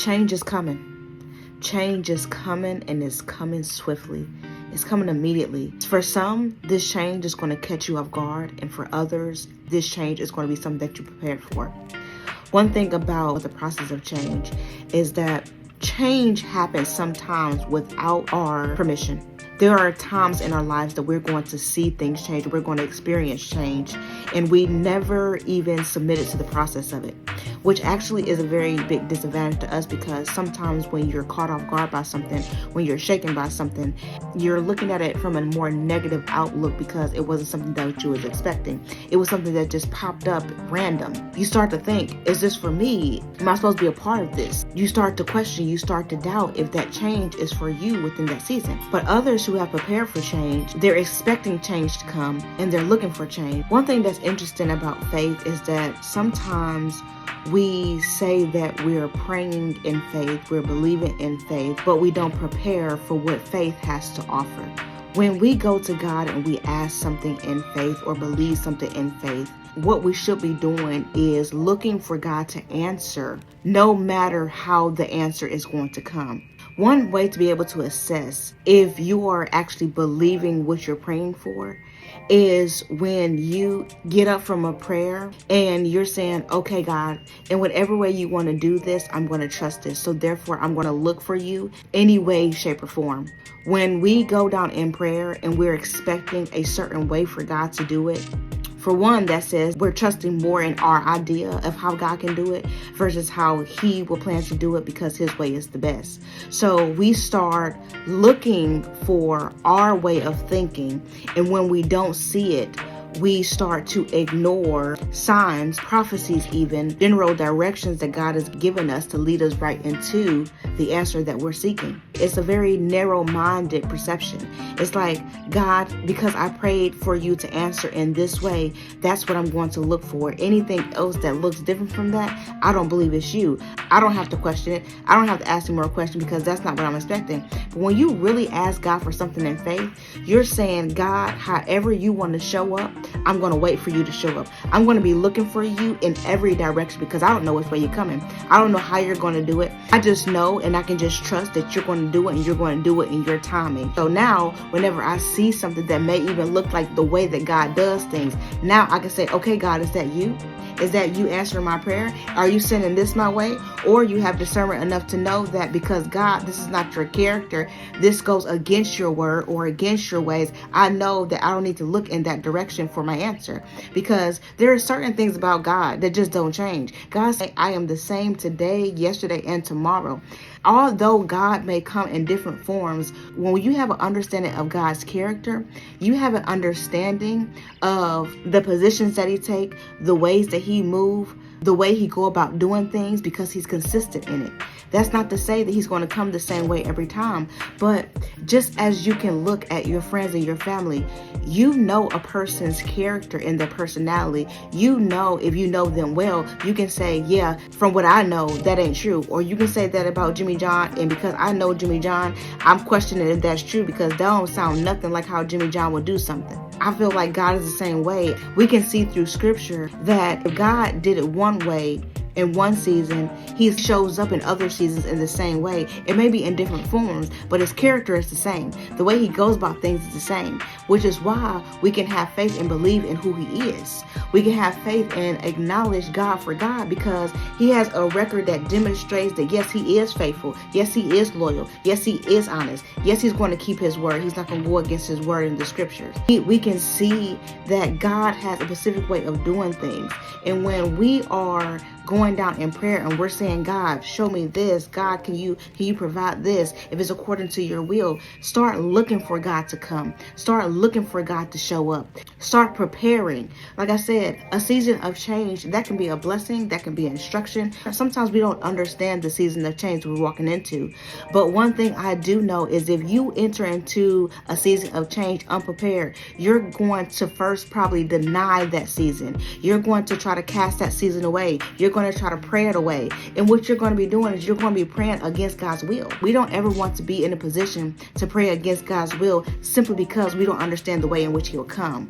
Change is coming. Change is coming, and it's coming swiftly. It's coming immediately. For some, this change is going to catch you off guard. And for others, this change is going to be something that you prepared for. One thing about the process of change is that change happens sometimes without our permission. There are times in our lives that we're going to see things change, we're going to experience change, and we never even submitted to the process of it, which actually is a very big disadvantage to us, because sometimes when you're caught off guard by something, when you're shaken by something, you're looking at it from a more negative outlook because it wasn't something that you was expecting. It was something that just popped up random. You start to think, is this for me? Am I supposed to be a part of this? You start to question, you start to doubt if that change is for you within that season. But others who have prepared for change, they're expecting change to come and they're looking for change. One thing that's interesting about faith is that sometimes we say that we're praying in faith, we're believing in faith, but we don't prepare for what faith has to offer. When we go to God and we ask something in faith or believe something in faith, what we should be doing is looking for God to answer, no matter how the answer is going to come. One way to be able to assess if you are actually believing what you're praying for is when you get up from a prayer and you're saying, okay, God, in whatever way you want to do this, I'm going to trust this. So therefore, I'm going to look for you any way, shape, or form. When we go down in prayer and we're expecting a certain way for God to do it, for one, that says we're trusting more in our idea of how God can do it versus how He will plan to do it, because His way is the best. So we start looking for our way of thinking, and when we don't see it, we start to ignore signs, prophecies, even general directions that God has given us to lead us right into the answer that we're seeking. It's a very narrow-minded perception. It's like, God, because I prayed for you to answer in this way, that's what I'm going to look for. Anything else that looks different from that, I don't believe it's you. I don't have to question it. I don't have to ask you more questions because that's not what I'm expecting. But when you really ask God for something in faith, you're saying, God, however you want to show up, I'm going to wait for you to show up. I'm going to be looking for you in every direction because I don't know which way you're coming. I don't know how you're going to do it. I just know, and I can just trust that you're going to do it, and you're going to do it in your timing. So now, whenever I see something that may even look like the way that God does things, now I can say, okay, God, is that you? Is that you answering my prayer? Are you sending this my way? Or you have discernment enough to know that because God, this is not your character, this goes against your word or against your ways. I know that I don't need to look in that direction for my answer, because there are certain things about God that just don't change. God said, I am the same today, yesterday, and tomorrow. Although God may come in different forms, when you have an understanding of God's character, you have an understanding of the positions that He take, the ways that He move, the way He go about doing things, because He's consistent in it. That's not to say that He's going to come the same way every time, but just as you can look at your friends and your family, you know a person's character and their personality. You know, if you know them well, you can say, yeah, from what I know, that ain't true. Or you can say that about Jimmy John, and because I know Jimmy John, I'm questioning if that's true, because that don't sound nothing like how Jimmy John would do something. I feel like God is the same way. We can see through scripture that if God did it one way in one season, He shows up in other seasons in the same way. It may be in different forms, but His character is the same. The way He goes about things is the same, which is why we can have faith and believe in who He is. We can have faith and acknowledge God for God, because He has a record that demonstrates that yes, He is faithful. Yes, He is loyal. Yes, He is honest. Yes, He's going to keep His word. He's not going to go against His word in the scriptures. We can see that God has a specific way of doing things. And when we are going down in prayer and we're saying, God, show me this. God, can you provide this? If it's according to your will, start looking for God to come. Start looking for God to show up. Start preparing. Like I said, a season of change, that can be a blessing. That can be instruction. Sometimes we don't understand the season of change we're walking into. But one thing I do know is if you enter into a season of change unprepared, you're going to first probably deny that season. You're going to try to cast that season away. You're going to to try to pray it away. And what you're going to be doing is you're going to be praying against God's will. We don't ever want to be in a position to pray against God's will simply because we don't understand the way in which He'll come,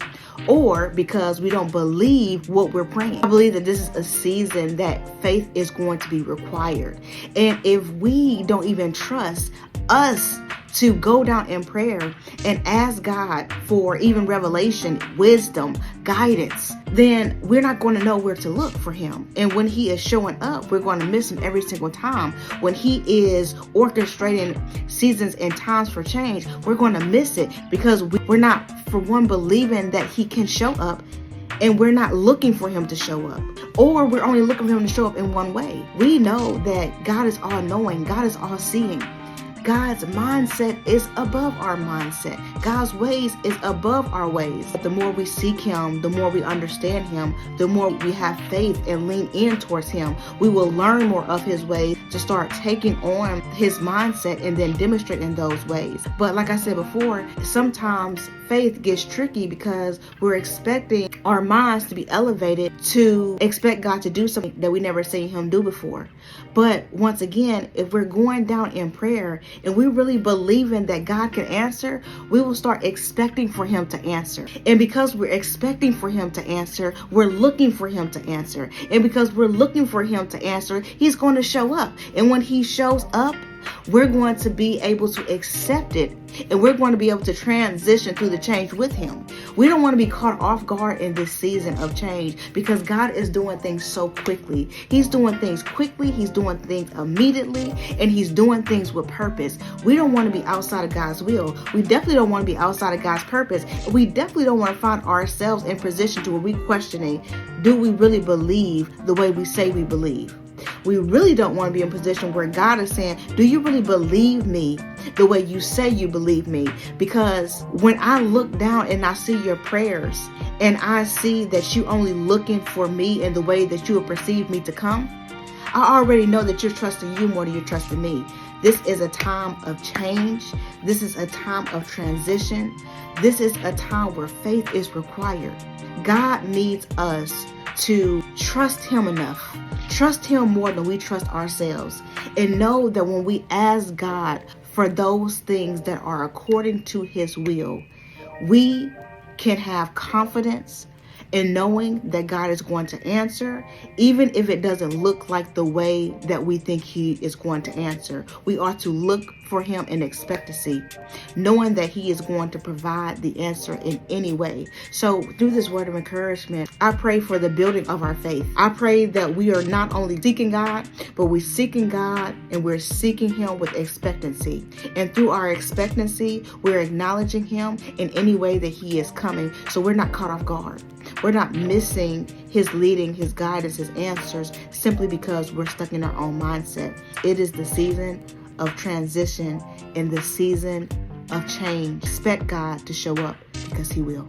or because we don't believe what we're praying. I believe that this is a season that faith is going to be required. And if we don't even trust us to go down in prayer and ask God for even revelation, wisdom, guidance, then we're not going to know where to look for Him. And when He is showing up, we're going to miss Him every single time. When He is orchestrating seasons and times for change, we're going to miss it because we're not, for one, believing that He can show up, and we're not looking for Him to show up. Or we're only looking for Him to show up in one way. We know that God is all-knowing. God is all-seeing. God's mindset is above our mindset. God's ways is above our ways. The more we seek Him, the more we understand Him, the more we have faith and lean in towards Him, we will learn more of His ways to start taking on His mindset and then demonstrating those ways. But like I said before, sometimes faith gets tricky because we're expecting our minds to be elevated to expect God to do something that we never seen Him do before. But once again, if we're going down in prayer and we really believing that God can answer, we will start expecting for Him to answer. And because we're expecting for Him to answer, we're looking for Him to answer. And because we're looking for Him to answer, He's going to show up. And when He shows up, we're going to be able to accept it, and we're going to be able to transition through the change with Him. We don't want to be caught off guard in this season of change because God is doing things so quickly. He's doing things quickly, He's doing things immediately, and He's doing things with purpose. We don't want to be outside of God's will. We definitely don't want to be outside of God's purpose. We definitely don't want to find ourselves in position to where we're questioning, do we really believe the way we say we believe? We really don't want to be in a position where God is saying, do you really believe me the way you say you believe me? Because when I look down and I see your prayers and I see that you only looking for me in the way that you would perceive me to come, I already know that you're trusting you more than you're trusting me. This is a time of change. This is a time of transition. This is a time where faith is required. God needs us to trust Him enough. Trust Him more than we trust ourselves. And know that when we ask God for those things that are according to His will, we can have confidence in knowing that God is going to answer, even if it doesn't look like the way that we think He is going to answer. We ought to look for Him in expectancy, knowing that He is going to provide the answer in any way. So through this word of encouragement, I pray for the building of our faith. I pray that we are not only seeking God, but we're seeking God and we're seeking Him with expectancy. And through our expectancy, we're acknowledging Him in any way that He is coming, so we're not caught off guard. We're not missing His leading, His guidance, His answers simply because we're stuck in our own mindset. It is the season of transition and the season of change. Expect God to show up because He will.